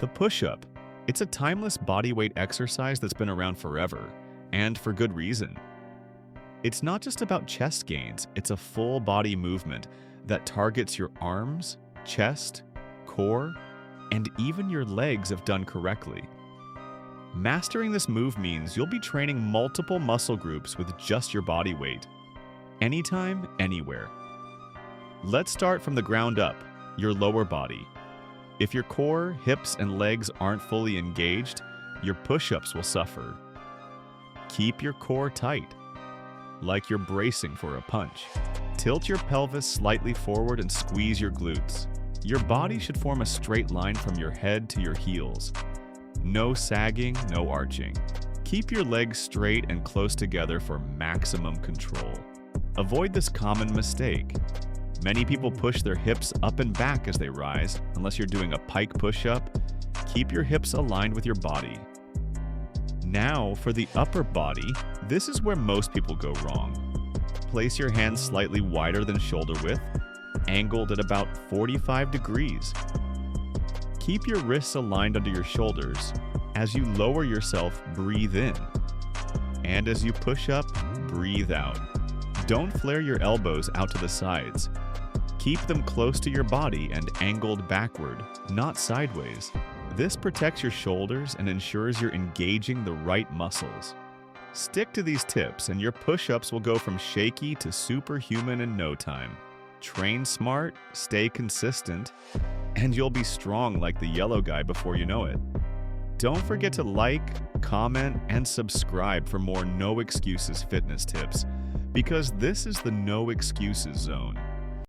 push-up. It's a timeless bodyweight exercise that's been around forever, and for good reason. It's not just about chest gains, it's a full body movement that targets your arms, chest, core, and even your legs if done correctly. Mastering this move means you'll be training multiple muscle groups with just your body weight. Anytime, anywhere. Let's start from the ground up, your lower body. If your core, hips, and legs aren't fully engaged, your push-ups will suffer. Keep your core tight, like you're bracing for a punch. Tilt your pelvis slightly forward and squeeze your glutes. Your body should form a straight line from your head to your heels. No sagging, no arching. Keep your legs straight and close together for maximum control. Avoid this common mistake. Many people push their hips up and back as they rise. Unless you're doing a pike push-up, keep your hips aligned with your body. Now, for the upper body, this is where most people go wrong. Place your hands slightly wider than shoulder width, angled at about 45 degrees. Keep your wrists aligned under your shoulders. As you lower yourself, breathe in. And as you push up, breathe out. Don't flare your elbows out to the sides. Keep them close to your body and angled backward, not sideways. This protects your shoulders and ensures you're engaging the right muscles. Stick to these tips and your push-ups will go from shaky to superhuman in no time. Train smart, stay consistent, and you'll be strong like the yellow guy before you know it. Don't forget to like, comment, and subscribe for more No Excuses fitness tips, because this is the No Excuses Zone.